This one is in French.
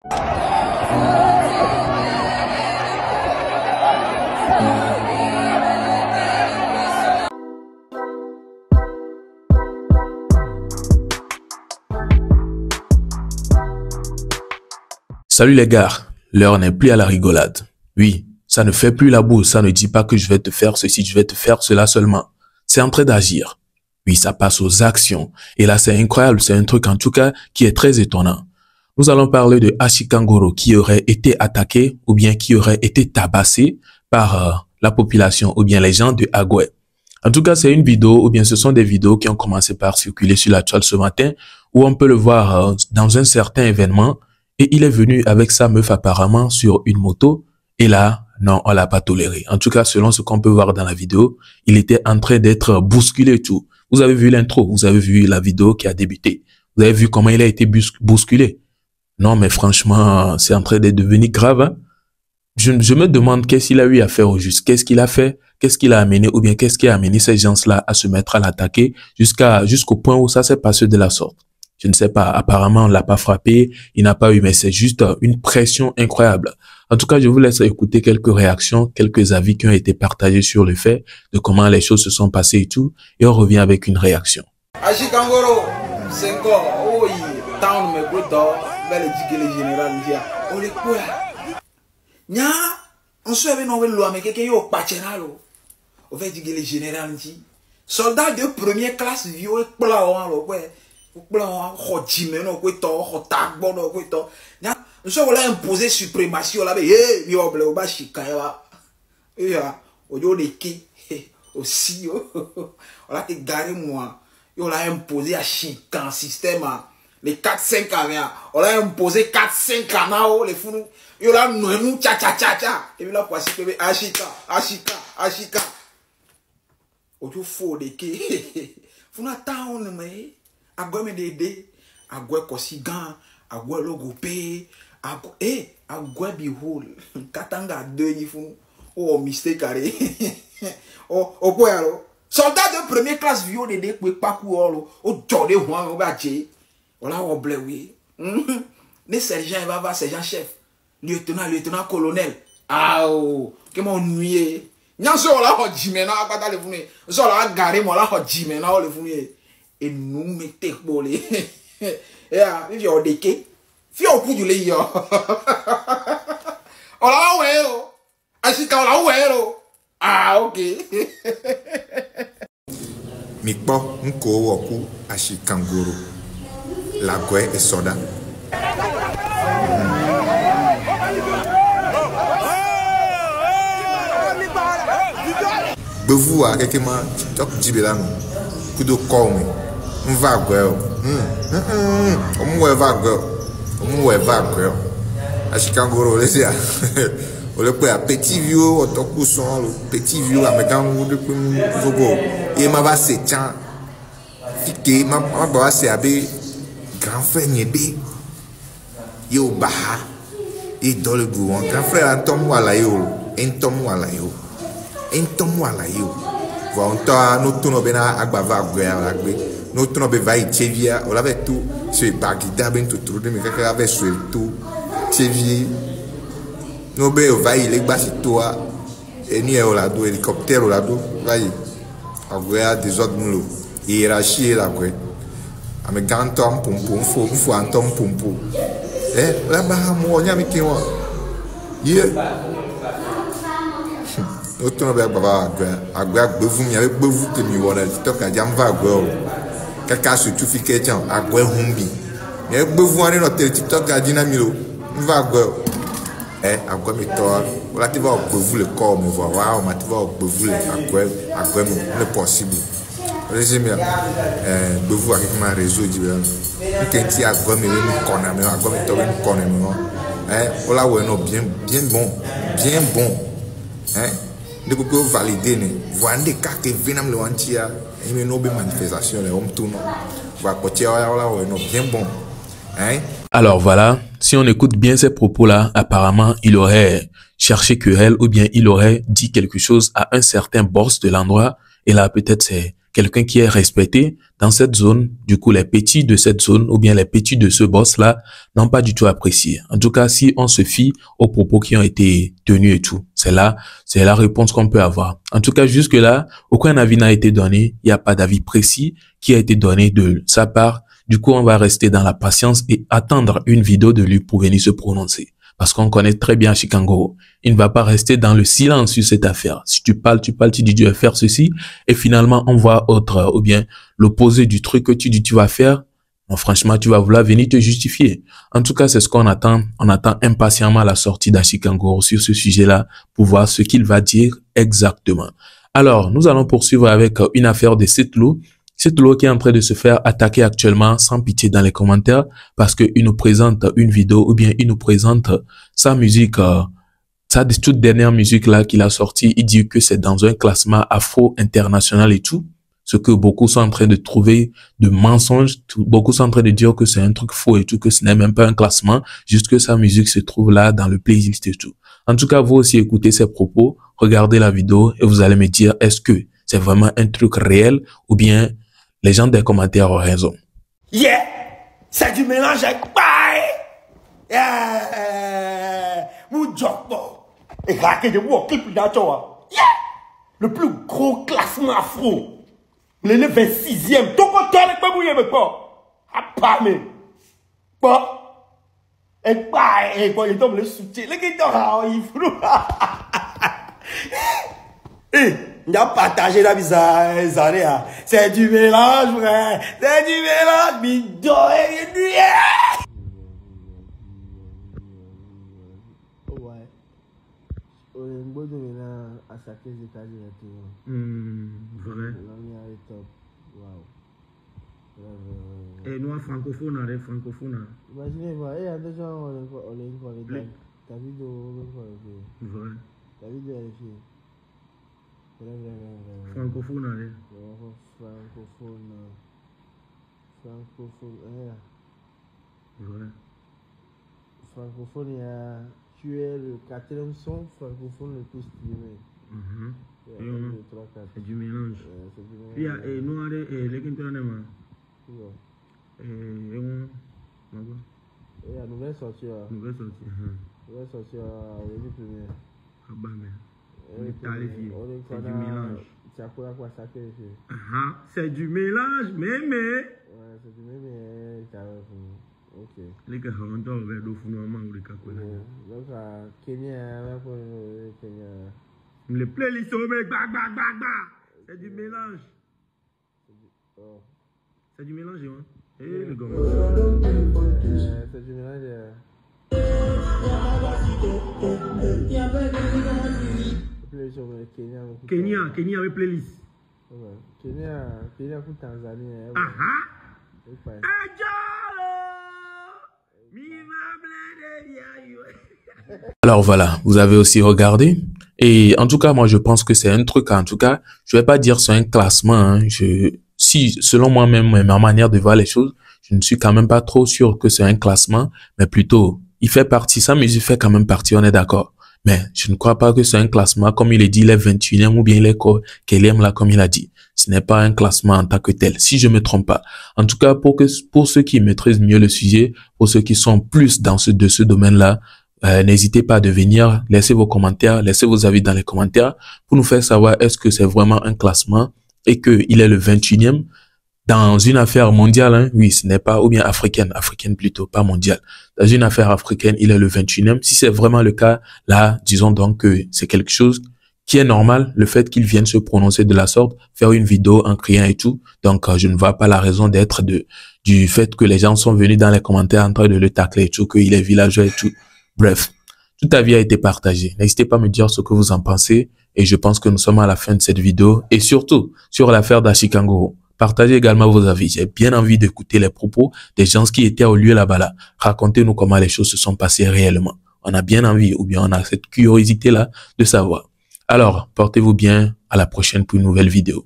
Salut les gars, l'heure n'est plus à la rigolade. Oui, ça ne fait plus la boue, ça ne dit pas que je vais te faire ceci, je vais te faire cela seulement. C'est en train d'agir. Oui, ça passe aux actions. Et là, c'est incroyable, c'est un truc en tout cas qui est très étonnant. Nous allons parler de Ashikangoro qui aurait été attaqué ou bien qui aurait été tabassé par la population ou bien les gens de Agwe. En tout cas, c'est une vidéo ou bien ce sont des vidéos qui ont commencé par circuler sur la toile ce matin où on peut le voir dans un certain événement. Et il est venu avec sa meuf apparemment sur une moto. Et là, non, on l'a pas toléré. En tout cas, selon ce qu'on peut voir dans la vidéo, il était en train d'être bousculé et tout. Vous avez vu l'intro, vous avez vu la vidéo qui a débuté. Vous avez vu comment il a été bousculé. Non, mais franchement, c'est en train de devenir grave. Hein? Je me demande qu'est-ce qu'il a eu à faire au juste. Qu'est-ce qu'il a fait? Qu'est-ce qu'il a amené? Ou bien qu'est-ce qui a amené ces gens-là à se mettre à l'attaquer jusqu'au point où ça s'est passé de la sorte? Je ne sais pas, apparemment, on l'a pas frappé, il n'a pas eu, mais c'est juste une pression incroyable. En tout cas, je vous laisse écouter quelques réactions, quelques avis qui ont été partagés sur le fait de comment les choses se sont passées et tout, et on revient avec une réaction. Ashikangoro, c'est encore, oui, tant me goûtons, belle le général, on est quoi? Nya, on se fait non loi, mais quelqu'un yo pachenalo, on va dire le général, soldat de première classe, vieux, plan, ouais. Plan hodimeno kweto hotagbono kweto nya nso wala imposer suprématie la be mi oble o ba shika ya ojo leki aussi wala te gare moi yo la imposer à shika système les 4-5 ans on l'a imposé 4-5 ans les fous yo la nous cha et puis la voici que ashika ojo fo leki funa town mais agwe me dede agwe kosigan agwe logope agwe bihol katanga deux nifu oh mistake carré oh quoi alors soldat de première classe vieux dede kwe paku olo o jode huan o ba je wala o ble oui ne sergent va sergent chef lieutenant colonel ah oh que mon nuit nyanso la ho jimena akata le funu so la gare mo la ho jimena o le funu et nous mettez pour les yeah if you're deke if you're put you lay yo ola wero ashika ola wero ah okay mikpo nko woku Ashikangoro lagwe e soda bevu a quelqu'un TikTok dibelano kudo call me Mvagwell. Mvagwell. Ashikangoro, laissez à. On le peut à petit vieux, au toku son, petit vieux, à Megango de Zogo. Et ma va se tient. Fiké, ma va se abe. Grand frère Nyebe. Yo Baha. Et dans le gouvernement. Grand frère Antom Walayo. Entom Walayo. Entom Walayo. Voilà, nous tournons bien à Agbava Agwe. Nous tournons bien à Tchevia. On avait tout sur Bagdad, bien tout tourné, mais quelqu'un avait sur tout Tchevia. Nous bien va il est bas sur toi. Et nous on l'a do hélicoptère on l'a do. Voyez, Agwe a des autres moulots. Hiérarchie là quoi. Avec grand tom pompo, faut un tom pompo. Là-bas moi on y a mis qui moi. Yeah. Autant avec baba agwa bevu mi avec bevu que mi wona TikTok a jamba agwa kaka surtout fike tian agwa humbi mi bevu ani no TikTok a dina milo va agwa agwa mi to wala ti va bevu le corps me voir wa ma ti va bevu le agwa me possible résumé bevu avec ma réseau di bien ti agwa me kona me agwa mi to me kona me wala we no bien bon de quoi valider ne voir des cas que venam le antia et me nobe manifestation les hommes tout non va côté là non bien bon hein. Alors voilà, si on écoute bien ces propos-là, apparemment il aurait cherché querelle ou bien il aurait dit quelque chose à un certain boss de l'endroit et là peut-être quelqu'un qui est respecté dans cette zone. Du coup, les petits de cette zone ou bien les petits de ce boss-là n'ont pas du tout apprécié. En tout cas, si on se fie aux propos qui ont été tenus et tout, c'est la réponse qu'on peut avoir. En tout cas, jusque-là, aucun avis n'a été donné. Il n'y a pas d'avis précis qui a été donné de sa part. Du coup, on va rester dans la patience et attendre une vidéo de lui pour venir se prononcer. Parce qu'on connaît très bien Chikangoro. Il ne va pas rester dans le silence sur cette affaire. Si tu parles, tu dis tu vas faire ceci, et finalement on voit autre, ou bien l'opposé du truc que tu dis tu vas faire. Non, franchement, tu vas vouloir venir te justifier. En tout cas, c'est ce qu'on attend. On attend impatiemment la sortie d'Achikangoro sur ce sujet-là pour voir ce qu'il va dire exactement. Alors, nous allons poursuivre avec une affaire de Setlo. Setlo qui est en train de se faire attaquer actuellement sans pitié dans les commentaires parce qu'il nous présente une vidéo ou bien il nous présente sa musique, sa toute dernière musique là qu'il a sorti. Il dit que c'est dans un classement afro international et tout. Ce que beaucoup sont en train de trouver de mensonges. Beaucoup sont en train de dire que c'est un truc faux et tout, que ce n'est même pas un classement. Juste que sa musique se trouve là dans le playlist et tout. En tout cas, vous aussi écoutez ses propos, regardez la vidéo et vous allez me dire est-ce que c'est vraiment un truc réel ou bien les gens des commentaires ont raison. Yeah, c'est du mélange avec paille. Et raqué de moi, clip d'Achoa. Yeah, le plus gros classement afro. Le 26e. Ton côté avec ma bouille, mais pas. À pas, mais. Pas. Et paille. Et quoi, il tombe le soutien. Le guitare, il flou. Eh. On a partagé la bizarre, c'est du mélange, frère. C'est du mélange, bidon et nuit. Ouais. On est bon de mélange à chaque étage de tout. Vrai. L'année est top. Waouh. Et nous, francophone, les francophones. Imaginez-moi, et attention, on est une qualité. Ta vidéo, Vrai. ta vidéo est finie. Francophone, Vrai. Francophone, tu es le quatrième son francophone le plus streamé. C'est du mélange. Puis, nous, les Kintonanes, et la nouvelle sortie. Nouvelle sortie. Nouvelle sortie à l'année première. Ah bah, mais. C'est du mélange. C'est du mélange, mais. Ouais, c'est du mélange, ok. Les gars, on doit avoir l'eau fondamentalement ou les cacots. Donc, Kenya, les playlists, c'est du mélange. C'est du mélange, hein? Eh, les gars. C'est du mélange. Kenya avec playlist. Kenya pour Tanzanie. Alors voilà, vous avez aussi regardé. Et en tout cas, moi, je pense que c'est un truc, en tout cas, je vais pas dire c'est un classement. Hein. Si, selon moi-même, ma manière de voir les choses, je ne suis quand même pas trop sûr que c'est un classement, mais plutôt, il fait partie, sa musique fait quand même partie, on est d'accord. Mais je ne crois pas que c'est un classement, comme il est dit, il est 21e ou bien il est quatrième là, comme il a dit. Ce n'est pas un classement en tant que tel, si je me trompe pas. En tout cas, pour ceux qui maîtrisent mieux le sujet, pour ceux qui sont plus dans ce domaine-là, n'hésitez pas à venir, laissez vos commentaires, laissez vos avis dans les commentaires pour nous faire savoir est-ce que c'est vraiment un classement et qu'il est le 21e dans une affaire mondiale, hein, oui, ce n'est pas, ou bien africaine plutôt, pas mondiale. Dans une affaire africaine, il est le 21e. Si c'est vraiment le cas, là, disons donc que c'est quelque chose qui est normal, le fait qu'il vienne se prononcer de la sorte, faire une vidéo en criant et tout. Donc, je ne vois pas la raison d'être du fait que les gens sont venus dans les commentaires en train de le tacler et tout, qu'il est villageois et tout. Bref, tout avis a été partagé. N'hésitez pas à me dire ce que vous en pensez. Et je pense que nous sommes à la fin de cette vidéo. Et surtout, sur l'affaire d'Achikangoro. Partagez également vos avis. J'ai bien envie d'écouter les propos des gens qui étaient au lieu là-bas là. Racontez-nous comment les choses se sont passées réellement. On a bien envie, ou bien on a cette curiosité-là de savoir. Alors, portez-vous bien. À la prochaine pour une nouvelle vidéo.